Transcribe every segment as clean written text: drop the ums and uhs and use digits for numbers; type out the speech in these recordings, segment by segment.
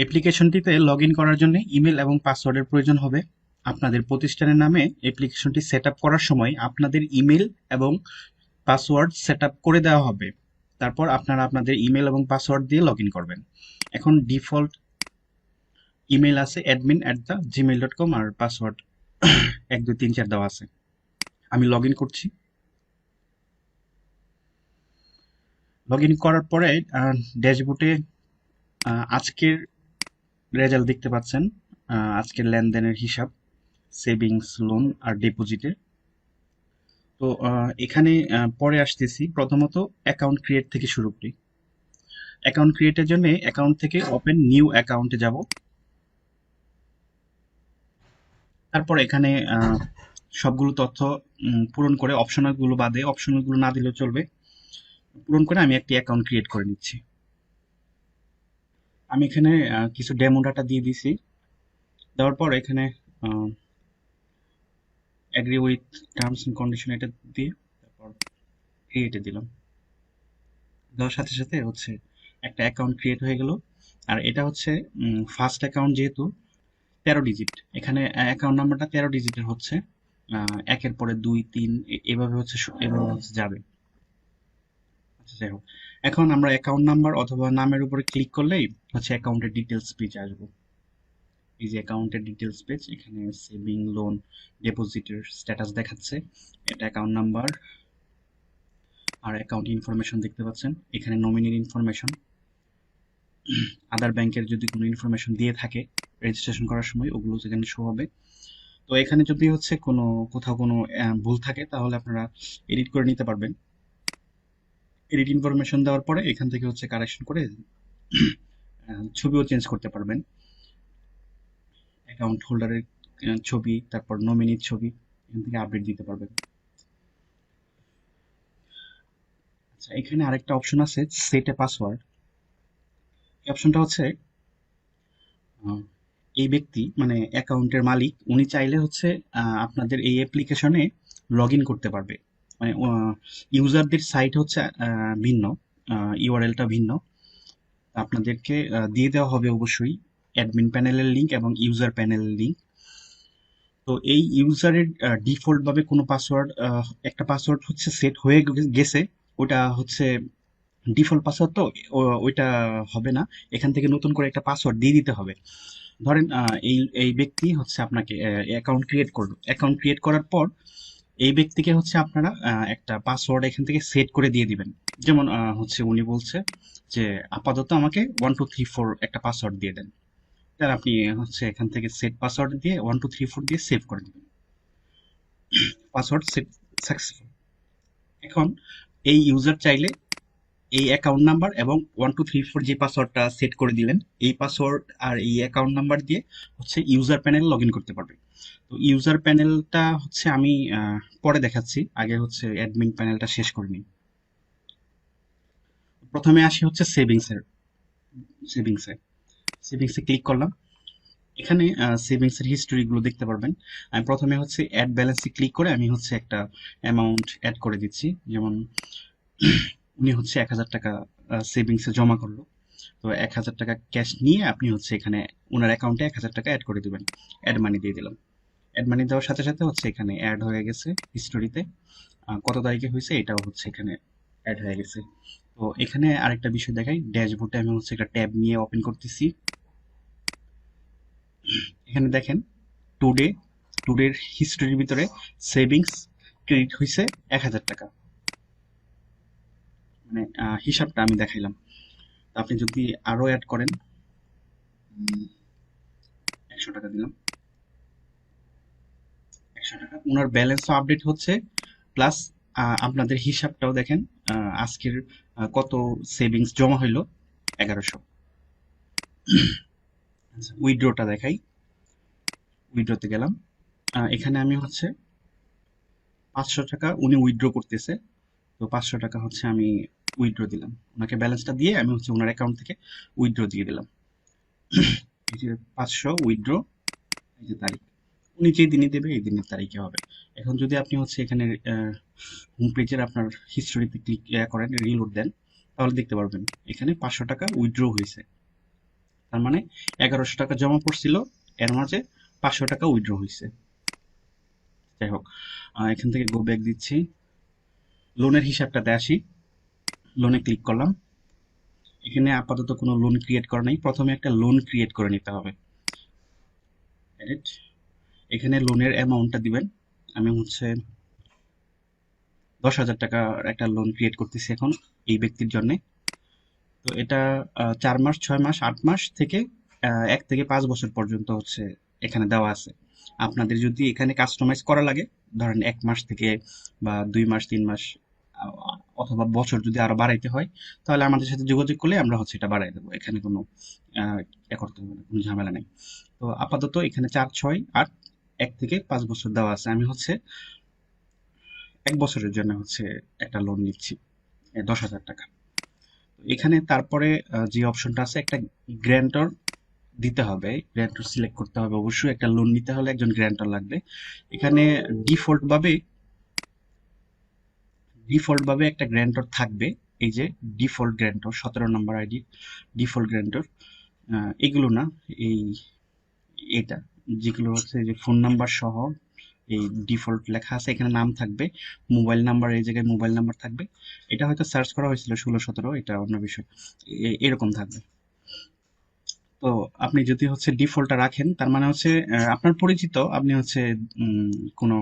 অ্যাপ্লিকেশনটিতে log in করার জন্য email এবং পাসওয়ার্ডের প্রয়োজন হবে। আপনাদের প্রতিষ্ঠানের নামে অ্যাপ্লিকেশনটি সেট আপ করার সময় আপনাদের ইমেল এবং পাসওয়ার্ড সেট আপ করে দেওয়া হবে। তারপর আপনারা আপনাদের ইমেল এবং পাসওয়ার্ড দিয়ে লগ ইন করবেন। এখন ডিফল্ট ইমেল আছে admin@gmail.com আর পাসওয়ার্ড 1 2 3 4 দেওয়া আছে। আমি লগ ইন করছি। লগ ইন করার পরে ড্যাশবোর্ডে আজকের রেজাল্ট দেখতে পাচ্ছেন। আজকের লেনদেনের হিসাব, সেভিংস, লোন আর ডিপোজিটের। তো এখানে পরে আসতেছি। প্রথমত অ্যাকাউন্ট ক্রিয়েট থেকে শুরু করি। অ্যাকাউন্ট ক্রিয়েটের জন্য অ্যাকাউন্ট থেকে ওপেন নিউ অ্যাকাউন্টে যাব। তারপর এখানে সবগুলো তথ্য পূরণ করে অপশনালগুলো বাদে, অপশনালগুলো না দিলেও চলবে, পূরণ করে আমি একটি অ্যাকাউন্ট ক্রিয়েট করে নিচ্ছি। আমি এখানে কিছু ডেমো ডাটা দিয়ে দিছি। দেওয়ার পর এখানে agree with terms and condition এটা দিয়ে তারপর ক্রিয়েটে দিলাম। দেওয়ার সাথে সাথে হচ্ছে একটা অ্যাকাউন্ট ক্রিয়েট হয়ে গেল। আর এটা হচ্ছে ফার্স্ট অ্যাকাউন্ট, যেহেতু 13 ডিজিট, এখানে অ্যাকাউন্ট নাম্বারটা 13 ডিজিটের হচ্ছে। একের পরে 2 3 এভাবে হচ্ছে এভাবে হচ্ছে যাবে। আচ্ছা, যাই হোক, এখন আমরা অ্যাকাউন্ট নাম্বার অথবা নামের উপরে ক্লিক করলেই হচ্ছে অ্যাকাউন্টের ডিটেলস পেজ আসবো। এই যে অ্যাকাউন্টের ডিটেলস পেজ, এখানে সেভিং, লোন, ডিপোজিটের স্ট্যাটাস দেখাচ্ছে। এটা অ্যাকাউন্ট নাম্বার আর অ্যাকাউন্ট ইনফরমেশন দেখতে পাচ্ছেন। এখানে নমিনির ইনফরমেশন, আদার ব্যাংকের যদি কোনো ইনফরমেশন দিয়ে থাকে রেজিস্ট্রেশন করার সময়, ওগুলো সেখানে শো হবে। তো এখানে যদি হচ্ছে কোথাও কোনো ভুল থাকে তাহলে আপনারা এডিট করে নিতে পারবেন। এডিট ইনফরমেশন দেওয়ার পরে এখান থেকে হচ্ছে কারেকশন করে ছবিও চেঞ্জ করতে পারবেন। অ্যাকাউন্ট হোল্ডারের ছবি, তারপর নমিনির ছবি, এখান থেকে আপডেট দিতে পারবেন। আচ্ছা, এখানে আরেকটা অপশন আছে, সেট এ পাসওয়ার্ড। এই অপশনটা হচ্ছে এই ব্যক্তি মানে অ্যাকাউন্টের মালিক, উনি চাইলে হচ্ছে আপনাদের এই অ্যাপ্লিকেশনে লগ ইন করতে পারবে। মানে ইউজারদের সাইট হচ্ছে ভিন্ন, ইউআরএলটা ভিন্ন। আপনাদেরকে দিয়ে দেওয়া হবে অবশ্যই অ্যাডমিন প্যানেলের লিঙ্ক এবং ইউজার প্যানেলের লিঙ্ক। তো এই ইউজারের ডিফল্ট ভাবে কোনো পাসওয়ার্ড, একটা পাসওয়ার্ড হচ্ছে সেট হয়ে গেছে, ওটা হচ্ছে ডিফল্ট পাসওয়ার্ড। তো ওইটা হবে না, এখান থেকে নতুন করে একটা পাসওয়ার্ড দিয়ে দিতে হবে। ধরেন এই এই ব্যক্তি হচ্ছে আপনাকে অ্যাকাউন্ট ক্রিয়েট করলো। অ্যাকাউন্ট ক্রিয়েট করার পর এই ব্যক্তিকে হচ্ছে আপনারা একটা পাসওয়ার্ড এখান থেকে সেট করে দিয়ে দিবেন। যেমন হচ্ছে উনি বলছে যে আপাতত আমাকে 1 2 3 4 একটা পাসওয়ার্ড দিয়ে দেন। তার আপনি হচ্ছে এখান থেকে সেট পাসওয়ার্ড দিয়ে 1 2 3 4 দিয়ে সেভ করে দিবেন। Password set successful. এখন এই ইউজার চাইলে এই অ্যাকাউন্ট নাম্বার এবং 1 2 3 4 যে পাসওয়ার্ডটা সেট করে দিলেন, এই পাসওয়ার্ড আর এই অ্যাকাউন্ট নাম্বার দিয়ে হচ্ছে ইউজার প্যানেল লগ ইন করতে পারবে। তো ইউজার প্যানেলটা হচ্ছে আমি পরে দেখাচ্ছি, আগে হচ্ছে অ্যাডমিন প্যানেলটা শেষ করে নিই। প্রথমে আসি হচ্ছে সেভিংসে সেভিংসে ক্লিক করলাম। এখানে সেভিংসের হিস্টোরিগুলো দেখতে পারবেন। আমি প্রথমে হচ্ছে অ্যাড ব্যালেন্সে ক্লিক করে আমি হচ্ছে একটা অ্যামাউন্ট অ্যাড করে দিচ্ছি। যেমন উনি হচ্ছে 1,000 টাকা সেভিংসে জমা করলো। তো 1,000 টাকা ক্যাশ নিয়ে আপনি হচ্ছে এখানে ওনার অ্যাকাউন্টে 1,000 টাকা অ্যাড করে দিবেন। অ্যাড মানি দিয়ে দিলাম। অ্যাড মানি দেওয়ার সাথে সাথে হচ্ছে এখানে অ্যাড হয়ে গেছে হিস্টোরিতে। কত তারিখে হয়েছে এটাও হচ্ছে এখানে অ্যাড হয়ে গেছে। তো এখানে আরেকটা বিষয় দেখাই, ড্যাশবোর্ডে আমি হচ্ছে একটা ট্যাব নিয়ে ওপেন করতেছি। এখানে দেখেন টুডে, টুডের হিস্টোরির ভিতরে সেভিংস ক্রেডিট হয়েছে 1,000 টাকা। মানে হিসাবটা আমি দেখাইলাম। আপনি যদি আরো অ্যাড করেন, 100 টাকা দিলাম, 100 টাকা, ওনার ব্যালেন্সও আপডেট হচ্ছে। প্লাস আপনাদের হিসাবটাও দেখেন, আজকের কত সেভিংস জমা হইলো, 1100। আচ্ছা, উইথড্রটা দেখাই। উইথড্রতে গেলাম। এখানে আমি হচ্ছে 500 টাকা উনি উইথড্র করতেছে। তো 500 টাকা হচ্ছে আমি উইথড্র দিলাম। ওনাকে ব্যালেন্সটা দিয়ে আমি হচ্ছে ওনার অ্যাকাউন্ট থেকে উইথড্র দিয়ে দিলাম। এই যে 500 উইথড্র, এই যে তারিখ, উনি যে দিনই দেবে এই দিনের তারিখে হবে। এখন যদি আপনি হচ্ছে এখানে হোম পেজের আপনার হিস্টোরিতে ক্লিক করেন, রিলোড দেন, তাহলে দেখতে পারবেন এখানে 500 টাকা উইথড্র হয়েছে। তার মানে 1100 টাকা জমা পড়ছিল, এর মাঝে 500 টাকা উইথড্র হয়েছে। যাই হোক, এখান থেকে গো ব্যাক দিচ্ছি, লোনের হিসাবটাতে আসি। লোনে ক্লিক করলাম। এখানে আপাতত কোনো লোন ক্রিয়েট করা নাই, প্রথমে একটা লোন ক্রিয়েট করে নিতে হবে। Edit। এখানে লোনের অ্যামাউন্টটা দিবেন। আমি হচ্ছে 10,000 টাকার একটা লোন ক্রিয়েট করতেছি এখন এই ব্যক্তির জন্য। তো এটা 4 মাস, 6 মাস, 8 মাস থেকে 1 থেকে 5 বছর পর্যন্ত হচ্ছে এখানে দেওয়া আছে। আপনাদের যদি এখানে কাস্টমাইজ করা লাগে, ধরেন 1 মাস থেকে বা 2 মাস, 3 মাস, অথবা বছর যদি আরো বাড়াইতে হয়, তাহলে আমাদের সাথে যোগাযোগ করলে আমরা হচ্ছে এটা বাড়াই দেবো। এখানে কোনো করতে হবে না, কোনো ঝামেলা নেই। তো আপাতত এখানে 4, 6, 8, 1 থেকে 5 বছর দেওয়া আছে। আমি হচ্ছে 1 বছরের জন্য হচ্ছে একটা লোন নিচ্ছি, 10,000 টাকা। এখানে তারপরে যে অপশনটা আছে, একটা গ্র্যান্টর দিতে হবে, গ্র্যান্টর সিলেক্ট করতে হবে। অবশ্যই একটা লোন নিতে হলে একজন গ্র্যান্টর লাগবে। এখানে ডিফল্ট ভাবে একটা গ্র্যান্টর থাকবে। এই যে ডিফল্ট গ্র্যান্টর, 17 নম্বর আইডি ডিফল্ট গ্র্যান্টর। এগুলো না, এই এটা যেগুলো হচ্ছে যে ফোন নাম্বার সহ এই ডিফল্ট লেখা আছে, এখানে নাম থাকবে, মোবাইল নাম্বার এই জায়গায় মোবাইল নাম্বার থাকবে। এটা হয়তো সার্চ করা হয়েছিল 16-17, এটা অন্য বিষয়। এরকম থাকবে। তো আপনি যদি হচ্ছে ডিফল্টটা রাখেন, তার মানে হচ্ছে আপনার পরিচিত, আপনি হচ্ছে কোনো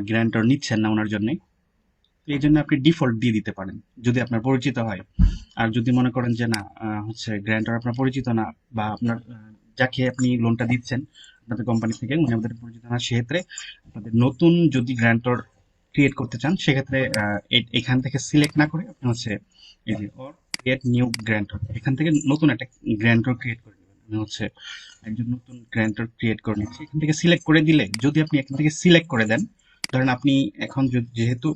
গ্যারান্টর নিচ্ছেন না ওনার জন্য। এই জন্য আপনি ডিফল্ট দিয়ে দিতে পারেন যদি আপনার পরিচিত হয়। আর যদি মনে করেন যে না, হচ্ছে গ্যারান্টর আপনার পরিচিত না, বা আপনার যাকে আপনি লোনটা দিচ্ছেন আপনাদের কোম্পানি থেকে উনি আমাদের পরিচিত না, সেক্ষেত্রে আপনাদের নতুন যদি গ্যারান্টর ক্রিয়েট করতে চান, সেক্ষেত্রে এখান থেকে সিলেক্ট না করে আপনি হচ্ছে এই যে অর ক্রিয়েট নিউ গ্যারান্টর, এখান থেকে নতুন একটা গ্যারান্টর ক্রিয়েট করে নেবেন। আমি হচ্ছে একজন নতুন গ্যারান্টর ক্রিয়েট করে নিচ্ছি। এখান থেকে সিলেক্ট করে দিলে, যদি আপনি এখান থেকে সিলেক্ট করে দেন, ধরেন আপনি এখন যেহেতু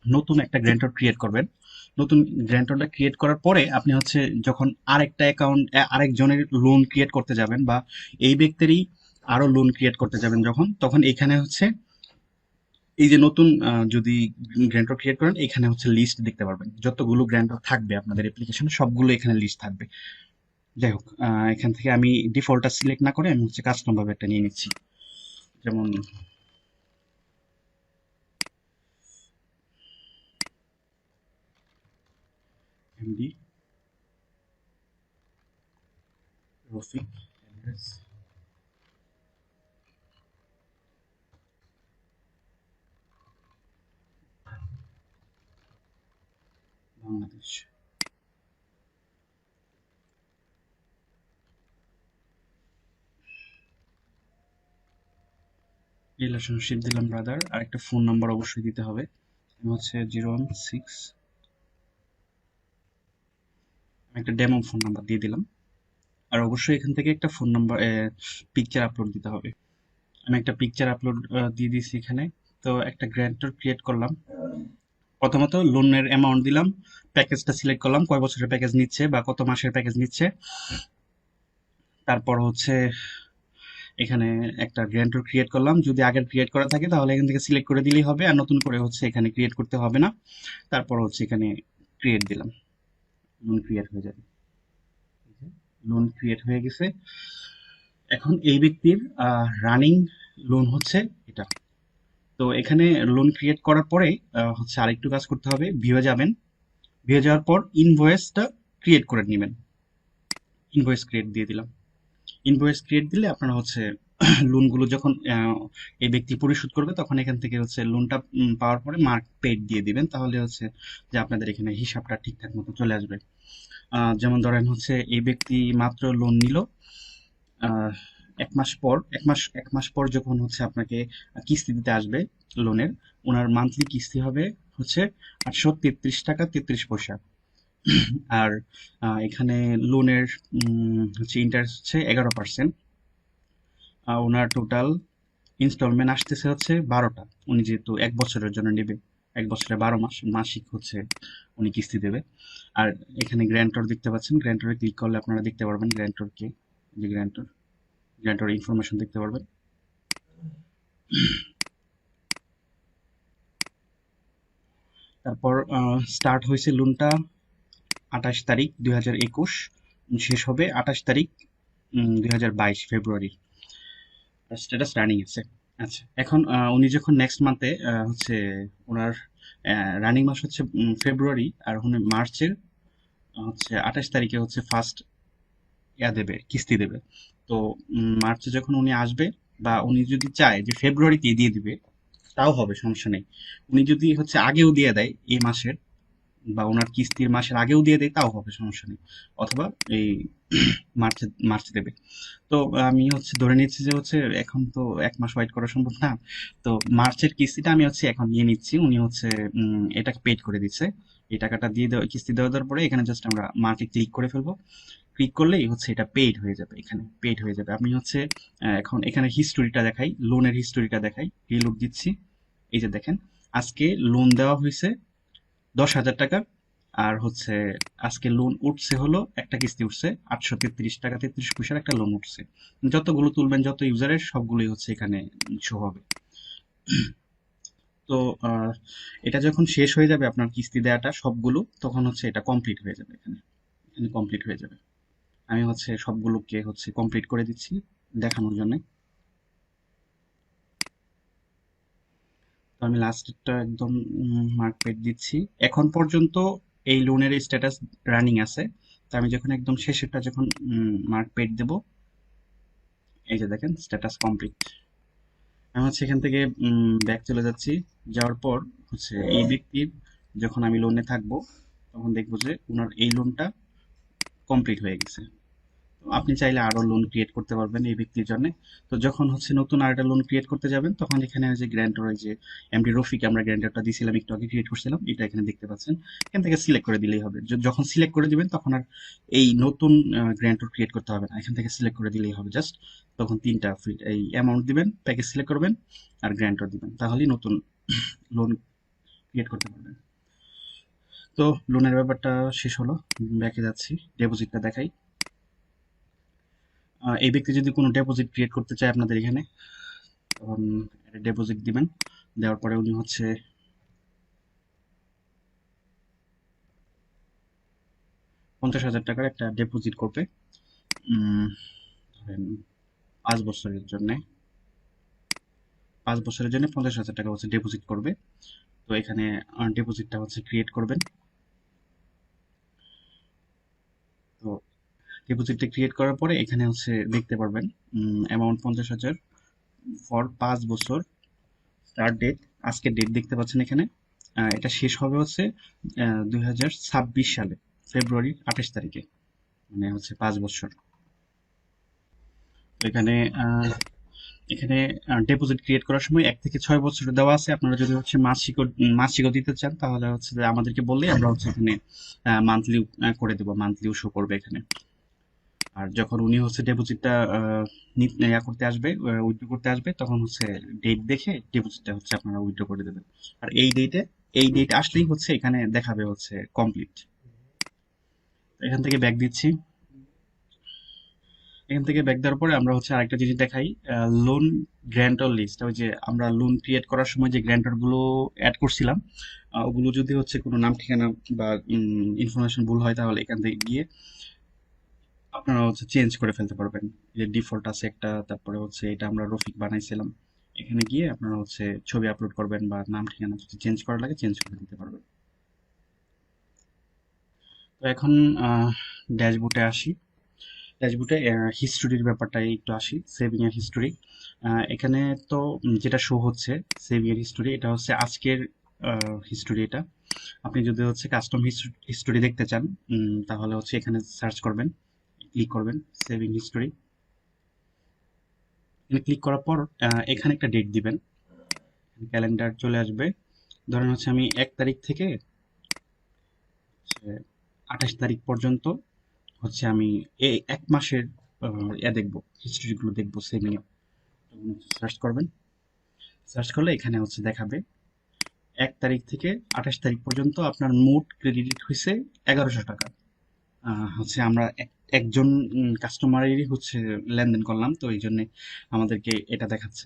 নতুন একটা গ্র্যান্টর ক্রিয়েট করবেন, নতুন গ্র্যান্টরটা ক্রিয়েট করার পরে আপনি হচ্ছে যখন আরেকটা অ্যাকাউন্ট আরেকজনের লোন ক্রিয়েট করতে যাবেন, বা এই ব্যক্তিরই আরো লোন ক্রিয়েট করতে যাবেন যখন, তখন এখানে হচ্ছে এই যে নতুন যদি গ্র্যান্টর ক্রিয়েট করেন, এখানে হচ্ছে লিস্ট দেখতে পারবেন, যতগুলো গ্র্যান্টর থাকবে আপনাদের অ্যাপ্লিকেশনে সবগুলো এখানে লিস্ট থাকবে। যাই হোক, এখান থেকে আমি ডিফল্টটা সিলেক্ট না করে আমি হচ্ছে কাস্টম ভাবে একটা নিয়ে নিচ্ছি। যেমন MD Rafiq, address Bangladesh, relationship দিলাম ব্রাদার, আর একটা ফোন নাম্বার অবশ্যই দিতে হবে। হচ্ছে 016, আমি একটা ডেমো ফোন নাম্বার দিয়ে দিলাম। আর অবশ্যই এখান থেকে একটা ফোন নাম্বার পিকচার আপলোড দিতে হবে। আমি একটা পিকচার আপলোড দিয়ে দিয়েছি এখানে। তো একটা গ্র্যান্টর ক্রিয়েট করলাম। প্রথমত লোনের অ্যামাউন্ট দিলাম, প্যাকেজটা সিলেক্ট করলাম, কয় বছরের প্যাকেজ নিচ্ছে বা কত মাসের প্যাকেজ নিচ্ছে। তারপর হচ্ছে এখানে একটা গ্র্যান্টর ক্রিয়েট করলাম, যদি আগের ক্রিয়েট করা থাকে তাহলে এখান থেকে সিলেক্ট করে দিলেই হবে, আর নতুন করে হচ্ছে এখানে ক্রিয়েট করতে হবে না। তারপর হচ্ছে এখানে ক্রিয়েট দিলাম, লোন ক্রিয়েট হয়ে যাবে। লোন ক্রিয়েট হয়ে গেছে। এখন এই ব্যক্তির রানিং লোন হচ্ছে এটা। তো এখানে লোন ক্রিয়েট করার পরে হচ্ছে আরেকটু কাজ করতে হবে, ভিউয়ে যাবেন। ভিউয়ে যাওয়ার পর ইনভয়েসটা ক্রিয়েট করে নেবেন। ইনভয়েস ক্রিয়েট দিয়ে দিলাম। ইনভয়েস ক্রিয়েট দিলে আপনারা হচ্ছে লোনগুলো যখন এই ব্যক্তি পরিশোধ করবে, তখন এখান থেকে হচ্ছে লোনটা পাওয়ার পরে মার্ক পেড দিয়ে দিবেন, তাহলে হচ্ছে যে আপনাদের এখানে হিসাবটা ঠিকঠাক মতো চলে আসবে। যেমন ধরেন হচ্ছে এই ব্যক্তি মাত্র লোন নিল, আহ, 1 মাস পর যখন হচ্ছে আপনাকে কিস্তি দিতে আসবে লোনের, ওনার মান্থলি কিস্তি হবে হচ্ছে 833 টাকা 33 পয়সা। আর এখানে লোনের হচ্ছে ইন্টারেস্ট হচ্ছে 11%। ওনার টোটাল ইনস্টলমেন্ট আসতেছে হচ্ছে 12টা। উনি যেহেতু 1 বছরের জন্য নেবে, 1 বছরে 12 মাস মাসিক হচ্ছে উনি কিস্তি দেবে। আর এখানে গ্র্যান্টর দেখতে পাচ্ছেন, গ্র্যান্টরে ক্লিক করলে আপনারা দেখতে পারবেন গ্র্যান্টর কে, যে গ্র্যান্টর ইনফরমেশন দেখতে পারবেন। তারপর স্টার্ট হয়েছে লোনটা 28 তারিখ 2021, শেষ হবে 28 তারিখ 2022 ফেব্রুয়ারি। স্ট্যাটাস রানিং আছে। আচ্ছা, এখন উনি যখন নেক্সট মান্থে হচ্ছে ওনার রানিং মাস হচ্ছে ফেব্রুয়ারি, আর উনি মার্চের হচ্ছে 28 তারিখে হচ্ছে ফার্স্ট দেবে, কিস্তি দেবে। তো মার্চে যখন উনি আসবে, বা উনি যদি চায় যে ফেব্রুয়ারিতে দিয়ে দিবে, তাও হবে, সমস্যা নেই। উনি যদি হচ্ছে আগেও দিয়ে দেয় এই মাসের, বা ওনার কিস্তির মাসের আগেও দিয়ে দেয়, তাও হবে, সমস্যা নেই। অথবা এই মার্চে মার্চে দেবে। তো আমি হচ্ছে ধরে নিচ্ছি যে হচ্ছে এখন তো 1 মাস ওয়েট করা সম্ভব না। তো মার্চের কিস্তিটা আমি হচ্ছে এখন নিয়ে নিচ্ছি। উনি হচ্ছে এটাকে পেড করে দিচ্ছে। এই টাকাটা দিয়ে দেওয়া, কিস্তি দেওয়া দেওয়ার পরে এখানে জাস্ট আমরা মার্কে ক্লিক করে ফেলবো। ক্লিক করলেই হচ্ছে এটা পেইড হয়ে যাবে, এখানে পেইড হয়ে যাবে। আমি হচ্ছে এখন এখানে হিস্টোরিটা দেখাই, লোনের হিস্টোরিটা দেখাই, রিলোড দিচ্ছি। এই যে দেখেন, আজকে লোন দেওয়া হয়েছে 10,000 টাকা। আর হচ্ছে আজকে লোন উঠছে হলো, একটা কিস্তি উঠছে 833 টাকা 33 পয়সার একটা লোন উঠছে। যতগুলো তুলবেন, যত ইউজারের, সবগুলোই হচ্ছে এখানে শো হবে। তো আহ, এটা যখন শেষ হয়ে যাবে আপনার কিস্তি দেওয়াটা সবগুলো, তখন হচ্ছে এটা কমপ্লিট হয়ে যাবে, এখানে এখানে কমপ্লিট হয়ে যাবে। আমি হচ্ছে সবগুলোকে হচ্ছে কমপ্লিট করে দিচ্ছি দেখানোর জন্য। তো আমি লাস্টেরটা একদম মার্ক পেড দিচ্ছি। এখন পর্যন্ত এই লোনের স্ট্যাটাস রানিং আছে। তো আমি যখন একদম শেষেরটা যখন মার্ক পেড দেব, এই যে দেখেন স্ট্যাটাস কমপ্লিট। আমি হচ্ছে এখান থেকে ব্যাক চলে যাচ্ছি। যাওয়ার পর হচ্ছে এই ব্যক্তির, যখন আমি লোনে থাকবো, তখন দেখবো যে ওনার এই লোনটা কমপ্লিট হয়ে গেছে। আপনি চাইলে আরো লোন ক্রিয়েট করতে পারবেন এই ব্যক্তির জন্য। তো যখন হচ্ছে নতুন আরেকটা লোন ক্রিয়েট করতে যাবেন, তখন এখানে যে গ্র্যান্টর, ওই যে এমডি রফিক আমরা গ্র্যান্টরটা দিয়েছিলাম, একটু আগে ক্রিয়েট করছিলাম, এটা এখানে দেখতে পাচ্ছেন। এখান থেকে সিলেক্ট করে দিলেই হবে। যখন সিলেক্ট করে দিবেন, তখন আর এই নতুন গ্র্যান্টর ক্রিয়েট করতে হবে না, এখান থেকে সিলেক্ট করে দিলেই হবে জাস্ট। তখন তিনটা ফ্রি এই অ্যামাউন্ট দিবেন, প্যাকেজ সিলেক্ট করবেন, আর গ্র্যান্টর দিবেন, তাহলেই নতুন লোন ক্রিয়েট করতে পারবেন। তো লোনের ব্যাপারটা শেষ হলো। ব্যাকে যাচ্ছি, ডিপোজিটটা দেখাই। এই ব্যক্তি যদি কোনো ডিপোজিট ক্রিয়েট করতে চায় আপনাদের এখানে, তখন ডিপোজিট দিবেন। দেওয়ার পরে উনি হচ্ছে 50,000 টাকার একটা ডিপোজিট করবে। ধরেন 5 বছরের জন্য, 5 বছরের জন্য 50,000 টাকা হচ্ছে ডিপোজিট করবে। তো এখানে ডিপোজিটটা হচ্ছে ক্রিয়েট করবেন। তো ডিপোজিটটা ক্রিয়েট করার পরে এখানে হচ্ছে দেখতে পারবেন অ্যামাউন্ট 50,000 ফর 5 বছর। স্টার্ট ডেট, আজকের ডেট দেখতে পাচ্ছেন এখানে। এটা শেষ হবে হচ্ছে 2026 সালে ফেব্রুয়ারির 28 তারিখে, মানে হচ্ছে 5 বছর। তো এখানে এখানে ডিপোজিট ক্রিয়েট করার সময় 1 থেকে 6 বছর দেওয়া আছে। আপনারা যদি হচ্ছে মাসিকও দিতে চান, তাহলে হচ্ছে যে আমাদেরকে বললেই আমরা হচ্ছে এখানে মান্থলি করে দেবো, মান্থলিও শো করবে এখানে। আর যখন উনি হচ্ছে ডিপোজিটটা ইয়া করতে আসবে, উইথড্র করতে আসবে, তখন হচ্ছে ডেট দেখে ডিপোজিটটা হচ্ছে আপনারা উইথড্র করে দেবেন। আর এই ডেট আসলেই হচ্ছে এখানে দেখাবে হচ্ছে কমপ্লিট। এখান থেকে ব্যাক দিচ্ছি। এখান থেকে ব্যাক দেওয়ার পরে আমরা হচ্ছে আরেকটা জিনিস দেখাই, লোন গ্র্যান্টর লিস্ট। ওই যে আমরা লোন ক্রিয়েট করার সময় যে গ্র্যান্টর গুলো অ্যাড করছিলাম, ওগুলো যদি হচ্ছে কোনো নাম ঠিকানা বা ইনফরমেশন ভুল হয়, তাহলে এখান থেকে গিয়ে আপনারা হচ্ছে চেঞ্জ করে ফেলতে পারবেন। যে ডিফল্ট আছে একটা, তারপরে হচ্ছে এটা আমরা রফিক বানাইছিলাম, এখানে গিয়ে আপনারা হচ্ছে ছবি আপলোড করবেন, বা নাম ঠিকানা যদি চেঞ্জ করা লাগে চেঞ্জ করে দিতে পারবেন। তো এখন ড্যাশবোর্ডে আসি। ড্যাশবোর্ডে হিস্টোরির ব্যাপারটাই একটু আসি, সেভিং এর হিস্টোরি। এখানে তো যেটা শো হচ্ছে সেভিং এর হিস্টোরি, এটা হচ্ছে আজকের হিস্টোরি। এটা আপনি যদি হচ্ছে কাস্টম হিস্টোরি দেখতে চান, তাহলে হচ্ছে এখানে সার্চ করবেন, ক্লিক করবেন সেভিং হিস্টোরি। এখানে ক্লিক করার পর এখানে একটা ডেট দিবেন, ক্যালেন্ডার চলে আসবে। ধরেন হচ্ছে আমি 1 তারিখ থেকে 28 তারিখ পর্যন্ত হচ্ছে আমি এই 1 মাসের দেখবো, হিস্ট্রিগুলো দেখবো সেভিং এ। সার্চ করবেন, সার্চ করলে এখানে হচ্ছে দেখাবে 1 তারিখ থেকে 28 তারিখ পর্যন্ত আপনার মোট ক্রেডিট হয়েছে 1100 টাকা। হচ্ছে আমরা একজন কাস্টমারেরই হচ্ছে লেনদেন করলাম, তো এই জন্য আমাদেরকে এটা দেখাচ্ছে।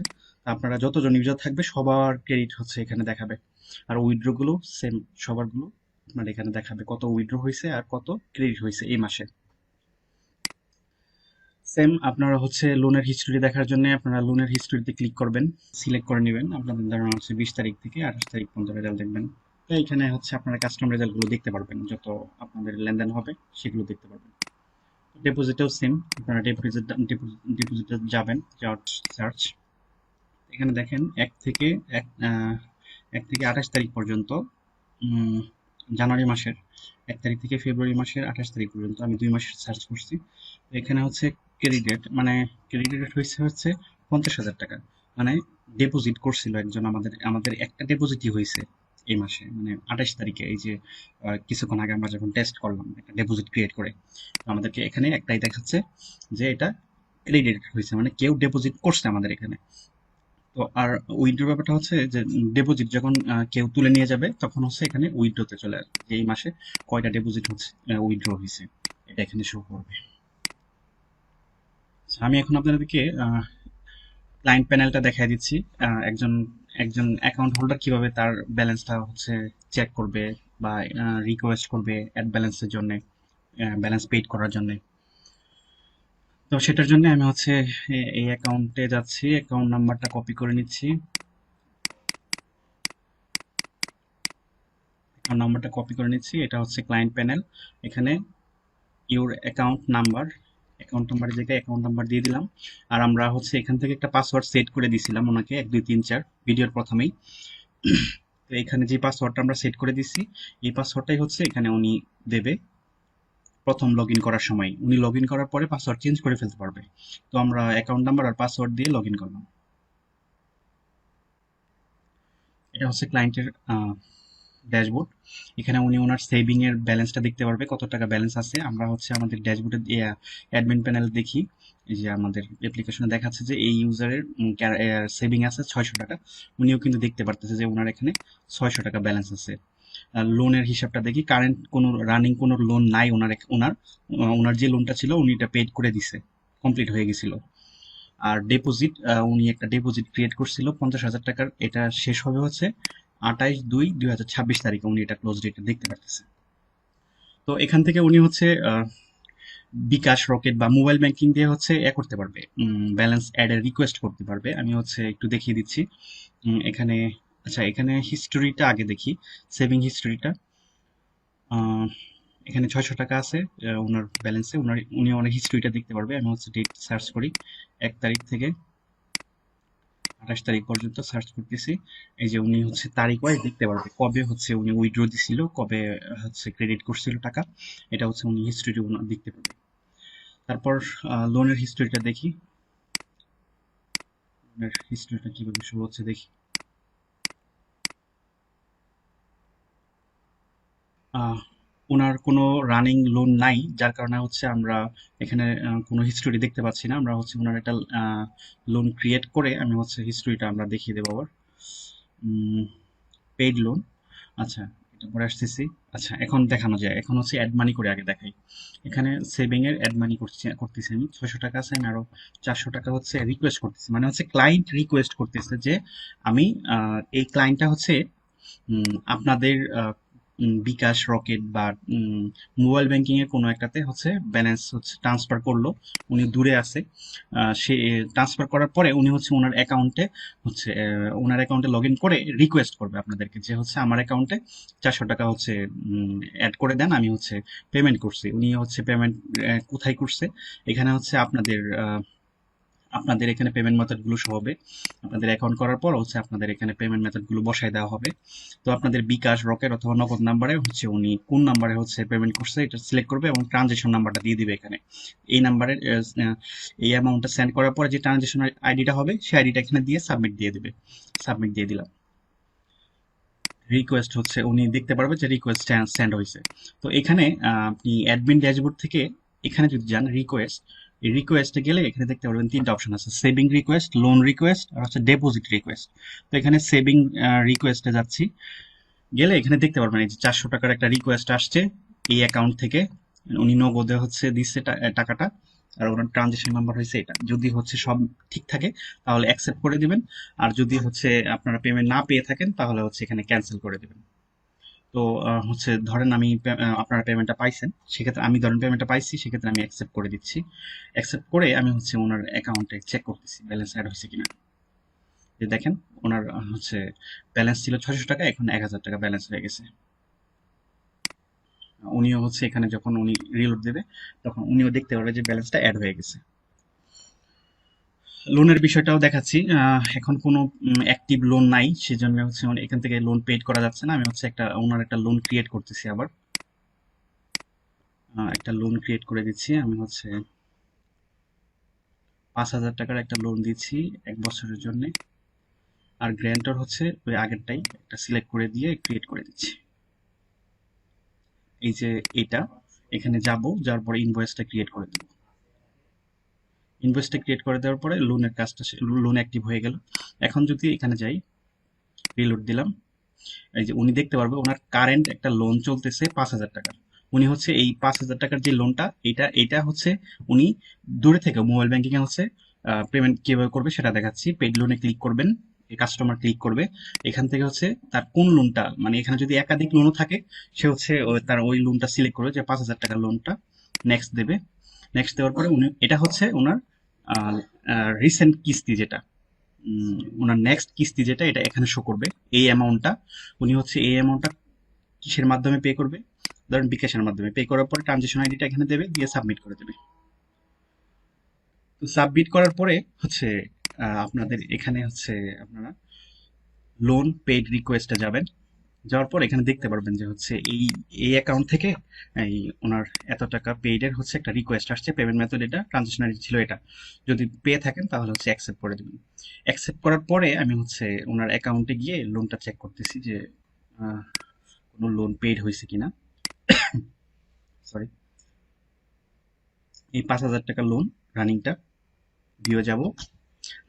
আপনারা যতজন ইউজার থাকবে সবার ক্রেডিট হচ্ছে এখানে দেখাবে। আর উইথড্র গুলো সেম, সবার গুলো আপনার এখানে দেখাবে কত উইথড্র হয়েছে আর কত ক্রেডিট হয়েছে এই মাসে। সেম আপনারা হচ্ছে লোনের হিস্ট্রি দেখার জন্য আপনারা লোনের হিস্ট্রিতে ক্লিক করবেন, সিলেক্ট করে নেবেন আপনাদের ধারণা হচ্ছে 20 তারিখ থেকে 28 তারিখ পর্যন্ত রেজাল্ট দেখবেন। তো এইখানে হচ্ছে আপনারা কাস্টমার রেজাল্টগুলো দেখতে পারবেন, যত আপনাদের লেনদেন হবে সেগুলো দেখতে পারবেন। ডিপোজিটেও সেম, আপনারা ডিপোজিটে যাবেন, যাওয়ার সার্চ, এখানে দেখেন এক আহ, 1 থেকে 28 তারিখ পর্যন্ত, উম, জানুয়ারি মাসের 1 তারিখ থেকে ফেব্রুয়ারি মাসের 28 তারিখ পর্যন্ত আমি 2 মাসের সার্চ করছি। তো এখানে হচ্ছে ক্রেডিট, মানে ক্রেডিট হচ্ছে 50,000 টাকা, মানে ডিপোজিট করছিল একজন, আমাদের আমাদের একটা ডিপোজিটই হয়েছে এই মাসে, মানে 28 তারিখে, এই যে কিছুক্ষণ আগে আমরা যখন টেস্ট করলাম একটা ডিপোজিট ক্রিয়েট করে, তো আমাদেরকে এখানে একটাই দেখাচ্ছে যে এটা ক্রেডিট হয়েছে, মানে কেউ ডিপোজিট করছে আমাদের এখানে। তো আর উইথড্র ব্যাপারটা হচ্ছে যে ডিপোজিট যখন কেউ তুলে নিয়ে যাবে তখন হচ্ছে এখানে উইথড্রতে চলে আসবে যে এই মাসে কয়টা ডিপোজিট হচ্ছে, উইথড্র হয়েছে, এটা এখানে শো করবে। আচ্ছা, আমি এখন আপনাদেরকে ক্লায়েন্ট প্যানেলটা দেখাই দিচ্ছি। একজন একজন অ্যাকাউন্ট হোল্ডার কিভাবে তার ব্যালেন্সটা হচ্ছে চেক করবে বা রিকোয়েস্ট করবে অ্যাড ব্যালেন্সের জন্য, ব্যালেন্স পেইড করার জন্য। তো সেটার জন্য আমি হচ্ছে এই অ্যাকাউন্টে যাচ্ছি, অ্যাকাউন্ট নাম্বারটা কপি করে নিচ্ছি, নাম্বারটা কপি করে নিচ্ছি, এটা হচ্ছে ক্লায়েন্ট প্যানেল। এখানে ইউর অ্যাকাউন্ট নাম্বারের জায়গায় অ্যাকাউন্ট নাম্বার দিয়ে দিলাম। আর আমরা হচ্ছে এখান থেকে একটা পাসওয়ার্ড সেট করে দিয়েছিলাম ওনাকে, 1 2 3 4 ভিডিওর প্রথমেই। তো এখানে যে পাসওয়ার্ডটা আমরা সেট করে দিচ্ছি, এই পাসওয়ার্ডটাই হচ্ছে এখানে উনি দেবে প্রথম লগ ইন করার সময়। উনি লগ ইন করার পরে পাসওয়ার্ড চেঞ্জ করে ফেলতে পারবে। তো আমরা অ্যাকাউন্ট নাম্বার আর পাসওয়ার্ড দিয়ে লগ ইন করলাম। এটা হচ্ছে ক্লায়েন্টের ড্যাশবোর্ড। এখানে উনি ওনার সেভিং এর ব্যালেন্সটা দেখতে পারবে, কত টাকা ব্যালেন্স আছে। আমরা হচ্ছে আমাদের ড্যাশবোর্ডে অ্যাডমিন প্যানেল দেখি, এই যে আমাদের অ্যাপ্লিকেশনে দেখাচ্ছে যে এই ইউজারের সেভিং আছে 600 টাকা। উনিও কিন্তু দেখতে পারতেছে যে ওনার এখানে 600 টাকা ব্যালেন্স আছে। লোনের হিসাবটা দেখি, কারেন্ট কোনো রানিং কোনো লোন নাই ওনার, ওনার যে লোনটা ছিল উনি এটা পেড করে দিছে, কমপ্লিট হয়ে গেছিল। আর ডিপোজিট, উনি একটা ডিপোজিট ক্রিয়েট করছিল 50,000 টাকার, এটা শেষ হবে হচ্ছে 28/2/2026 তারিখে, উনি এটা ক্লোজ ডেট দেখতে পারতেছে। তো এখান থেকে উনি হচ্ছে বিকাশ, রকেট বা মোবাইল ব্যাংকিং দিয়ে হচ্ছে করতে পারবে, ব্যালেন্স অ্যাড এর রিকোয়েস্ট করতে পারবে। আমি হচ্ছে একটু দেখিয়ে দিচ্ছি। এখানে, আচ্ছা এখানে হিস্টোরিটা আগে দেখি, সেভিং হিস্টোরিটা। এখানে 600 টাকা আছে ওনার ব্যালেন্সে, উনি অনেক হিস্টোরিটা দেখতে পারবে। আমি হচ্ছে ডেট সার্চ করি, 1 তারিখ থেকে 28 তারিখ পর্যন্ত সার্চ করতেছি। এই যে উনি হচ্ছে তারিখ ওয়াইজ দেখতে পারবে কবে হচ্ছে উনি উইথড্র দিছিল, কবে হচ্ছে ক্রেডিট করছিল টাকা, এটা হচ্ছে উনি হিস্ট্রি দেখতে পারবে। তারপর লোনের হিস্ট্রিটা দেখি, লোনের হিস্ট্রিটা কিভাবে শুরু হচ্ছে দেখি। আহ, ওনার কোনো রানিং লোন নাই, যার কারণে হচ্ছে আমরা এখানে কোনো হিস্ট্রি দেখতে পাচ্ছি না। আমরা হচ্ছে ওনার একটা লোন ক্রিয়েট করে আমি হচ্ছে হিস্ট্রিটা আমরা দেখিয়ে দেবো আবার। পেইড লোন, আচ্ছা এটা পরে আসতেছি। আচ্ছা এখন দেখানো যায়, এখন হচ্ছে অ্যাড মানি করে আগে দেখাই। এখানে সেভিং এর অ্যাড মানি করতেছি আমি, 600 টাকা আছে, আমি আরো 400 টাকা হচ্ছে রিকোয়েস্ট করতেছি, মানে হচ্ছে ক্লায়েন্ট রিকোয়েস্ট করতেছে যে আমি এই ক্লায়েন্টটা হচ্ছে আপনাদের বিকাশ, রকেট বা মোবাইল ব্যাংকিং এর কোনো একটাতে হচ্ছে ব্যালেন্স হচ্ছে ট্রান্সফার করলো, উনি দূরে আছে। সে ট্রান্সফার করার পরে উনি হচ্ছে ওনার অ্যাকাউন্টে লগ ইন করে রিকোয়েস্ট করবে আপনাদেরকে যে হচ্ছে আমার অ্যাকাউন্টে 400 টাকা হচ্ছে অ্যাড করে দেন, আমি হচ্ছে পেমেন্ট করছি। উনি হচ্ছে পেমেন্ট কোথায় করছে, এখানে হচ্ছে আপনাদের এখানে পেমেন্ট মেথড গুলো শো হবে। আপনাদের অ্যাকাউন্ট করার পর হচ্ছে আপনাদের এখানে পেমেন্ট মেথড গুলো বসায় দেওয়া হবে। তো আপনাদের বিকাশ, রকেট অথবা নগদ নাম্বারে হচ্ছে উনি কোন নাম্বারে হচ্ছে পেমেন্ট করছে এটা সিলেক্ট করবে এবং ট্রানজেকশন নাম্বারটা দিয়ে দিবে এখানে। এই নাম্বারে এই অ্যামাউন্টটা সেন্ড করার পরে যে ট্রানজেকশন আইডিটা হবে সেই আইডিটা এখানে দিয়ে সাবমিট দিয়ে দিবে। সাবমিট দিয়ে দিলাম। রিকোয়েস্ট হচ্ছে উনি দেখতে পারবে যে রিকোয়েস্ট সেন্ড হয়েছে। তো এখানে আপনি অ্যাডমিন ড্যাশবোর্ড থেকে এখানে যদি যান রিকোয়েস্ট, এই রিকোয়েস্টে গেলে এখানে দেখতে পারবেন 3টা অপশন আছে, সেভিং রিকোয়েস্ট, লোন রিকোয়েস্ট আর হচ্ছে ডিপোজিট রিকোয়েস্ট। তো এখানে সেভিং রিকোয়েস্টে যাচ্ছি, গেলে এখানে দেখতে পারবেন এই যে 400 টাকার একটা রিকোয়েস্ট আসছে এই অ্যাকাউন্ট থেকে, উনি নগদে হচ্ছে দিচ্ছে টাকাটা, আর ওনার ট্রানজেকশন নাম্বার হয়েছে এটা। যদি হচ্ছে সব ঠিক থাকে তাহলে অ্যাকসেপ্ট করে দিবেন, আর যদি হচ্ছে আপনারা পেমেন্ট না পেয়ে থাকেন তাহলে হচ্ছে এখানে ক্যান্সেল করে দিবেন। তো হচ্ছে ধরেন আমি আপনারা পেমেন্টটা পাইছেন, সেক্ষেত্রে আমি ধরেন পেমেন্টটা পাইছি, সেক্ষেত্রে আমি অ্যাকসেপ্ট করে দিচ্ছি। অ্যাকসেপ্ট করে আমি হচ্ছে ওনার অ্যাকাউন্টে চেক করতেছি ব্যালেন্স অ্যাড হয়েছে কিনা। যে দেখেন ওনার হচ্ছে ব্যালেন্স ছিল 600 টাকা, এখন 1000 টাকা ব্যালেন্স হয়ে গেছে। উনিও হচ্ছে এখানে যখন উনি রিলোড দেবে তখন উনিও দেখতে পারবে যে ব্যালেন্সটা অ্যাড হয়ে গেছে। লোনের বিষয়টাও দেখাচ্ছি। এখন কোনো অ্যাক্টিভ লোন নাই, সেজন্য হচ্ছে এখান থেকে লোন পেড করা যাচ্ছে না। আমি হচ্ছে ওনার একটা লোন ক্রিয়েট করতেছি আবার। একটা লোন ক্রিয়েট করে দিচ্ছি। আমি হচ্ছে 5000 টাকার একটা লোন দিচ্ছি 1 বছরের জন্য। আর গ্র্যান্টর হচ্ছে ওই আগেরটাই একটা সিলেক্ট করে দিয়ে ক্রিয়েট করে দিচ্ছি। এই যে এটা, এখানে যাওয়ার পরে ইনভয়েসটা ক্রিয়েট করে দেবো। ইনভয়েসটা ক্রিয়েট করে দেওয়ার পরে লোনের কাজটা, লোন অ্যাক্টিভ হয়ে গেল। এখন যদি এখানে যাই, রিলোড দিলাম, এই যে উনি দেখতে পারবে ওনার কারেন্ট একটা লোন চলতেছে 5000 টাকা। উনি হচ্ছে এই 5000 টাকার যে লোনটা, এটা হচ্ছে উনি দূরে থেকে মোবাইল ব্যাংকিং এ হচ্ছে পেমেন্ট কিভাবে করবে সেটা দেখাচ্ছি। পেড লোনে ক্লিক করবেন, কাস্টমার ক্লিক করবে, এখান থেকে হচ্ছে তার কোন লোনটা, মানে এখানে যদি একাধিক লোনও থাকে, সে হচ্ছে তার ওই লোনটা সিলেক্ট করবে, যে 5000 টাকার লোনটা। নেক্সট দেবে। নেক্সট দেওয়ার পরে উনি, এটা হচ্ছে ওনার রিসেন্ট কিস্তি যেটা, ওনার নেক্সট কিস্তি যেটা, এটা এখানে শো করবে এই অ্যামাউন্টটা। উনি হচ্ছে এই অ্যামাউন্টটা কিসের মাধ্যমে পে করবে, ধরেন বিকাশের মাধ্যমে। পে করার পরে ট্রানজেকশন আইডিটা এখানে দেবে, দিয়ে সাবমিট করে দেবে। তো সাবমিট করার পরে হচ্ছে আপনাদের এখানে হচ্ছে আপনারা লোন পেড রিকোয়েস্টে যাবেন। যাওয়ার পর এখানে দেখতে পারবেন যে হচ্ছে এই এই অ্যাকাউন্ট থেকে এই ওনার এত টাকা পেইডের হচ্ছে একটা রিকোয়েস্ট আসছে, পেমেন্ট মেথড এটা, ট্রানজেকশন আইডি ছিল এটা। যদি পেয়ে থাকেন তাহলে হচ্ছে অ্যাকসেপ্ট করে দেবেন। অ্যাকসেপ্ট করার পরে আমি হচ্ছে ওনার অ্যাকাউন্টে গিয়ে লোনটা চেক করতেছি যে কোনো লোন পেইড হয়েছে কিনা। সরি, এই 5000 টাকা লোন রানিংটা দিয়ে যাব,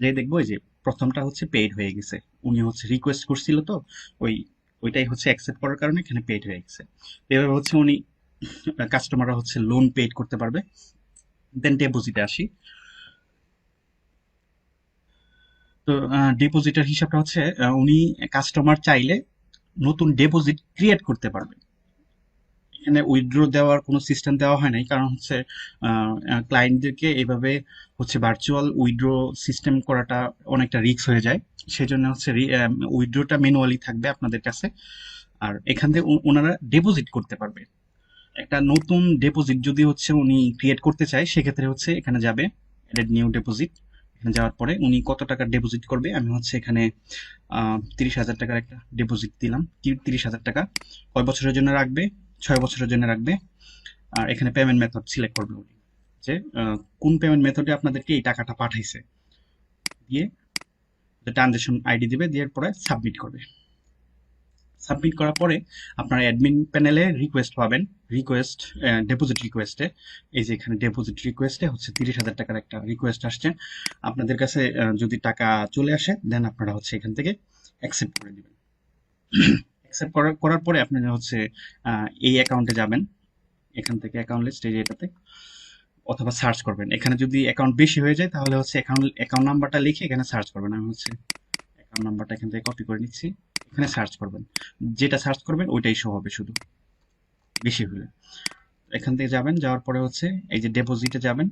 যে দেখবো এই যে প্রথমটা হচ্ছে পেইড হয়ে গেছে। উনি হচ্ছে রিকোয়েস্ট করছিল, তো ওই ওইটাই হচ্ছে অ্যাকসেপ্ট করার কারণে এখানে পেইড হয়ে গেছে। তো এভাবে হচ্ছে উনি কাস্টমাররা হচ্ছে লোন পেইড করতে পারবে। দেন ডেপোজিটে আসি। তো ডিপোজিটের হিসাবটা হচ্ছে উনি কাস্টমার চাইলে নতুন ডিপোজিট ক্রিয়েট করতে পারবে। এখানে উইথড্র দেওয়ার কোনো সিস্টেম দেওয়া হয় নাই, কারণ হচ্ছে ক্লায়েন্টদেরকে এভাবে হচ্ছে ভার্চুয়াল উইথড্র সিস্টেম করাটা অনেকটা রিস্ক হয়ে যায়। সেজন্য হচ্ছে উইথড্রটা ম্যানুয়ালি থাকবে আপনাদের কাছে। আর এখান থেকে ওনারা ডিপোজিট করতে পারবে। একটা নতুন ডিপোজিট যদি হচ্ছে উনি ক্রিয়েট করতে চায়, সেক্ষেত্রে হচ্ছে এখানে যাবে এড নিউ ডিপোজিট। এখানে যাওয়ার পরে উনি কত টাকা ডিপোজিট করবে, আমি হচ্ছে এখানে 30,000 টাকার একটা ডিপোজিট দিলাম। কি 30,000 টাকা কয় বছরের জন্য রাখবে? 6 বছরের জন্য রাখবে। আর এখানে পেমেন্ট মেথড সিলেক্ট করবে উনি, যে কোন পেমেন্ট মেথডে আপনাদেরকে এই টাকাটা পাঠাইছে, দিয়ে ট্রানজেকশন আইডি দিবে, দিয়ে পরে সাবমিট করবে। সাবমিট করার পরে আপনারা অ্যাডমিন প্যানেলে রিকোয়েস্ট পাবেন। রিকোয়েস্ট, ডিপোজিট রিকোয়েস্টে, এই যে এখানে ডিপোজিট রিকোয়েস্টে হচ্ছে 30,000 টাকার একটা রিকোয়েস্ট আসছে। আপনাদের কাছে যদি টাকা চলে আসে, দেন আপনারা হচ্ছে এখান থেকে অ্যাকসেপ্ট করে দিবেন। অ্যাকসেপ্ট করার পরে আপনারা হচ্ছে এই অ্যাকাউন্টে যাবেন, এখান থেকে অ্যাকাউন্ট লিস্ট এই যে এটাতে, অথবা সার্চ করবেন। এখানে যদি অ্যাকাউন্ট বেশি হয়ে যায় তাহলে হচ্ছে অ্যাকাউন্ট নাম্বারটা লিখে এখানে সার্চ করবেন। আমি হচ্ছে অ্যাকাউন্ট নাম্বারটা এখান থেকে কপি করে নিচ্ছি, এখানে সার্চ করবেন। যেটা সার্চ করবেন ওইটাই শো হবে শুধু, বেশি হলে। এখান থেকে যাবেন, যাওয়ার পরে হচ্ছে এই যে ডিপোজিটে যাবেন।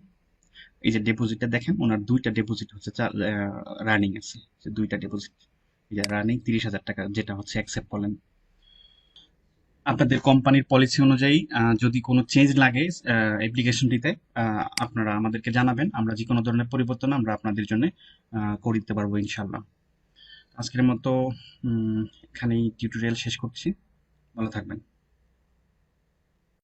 এই যে ডিপোজিটে দেখেন ওনার 2টা ডিপোজিট হচ্ছে রানিং আছে, যে 2টা ডিপোজিট, এই যে রানিং 30,000 টাকা, যেটা হচ্ছে অ্যাকসেপ্ট করলেন। আপনাদের কোম্পানির পলিসি অনুযায়ী যদি কোনো চেঞ্জ লাগে অ্যাপ্লিকেশনটিতে, আপনারা আমাদেরকে জানাবেন। আমরা যে কোনো ধরনের পরিবর্তন আমরা আপনাদের জন্য করে দিতে পারবো ইনশাল্লাহ। আজকের মতো এখানেই টিউটোরিয়াল শেষ করছি। ভালো থাকবেন।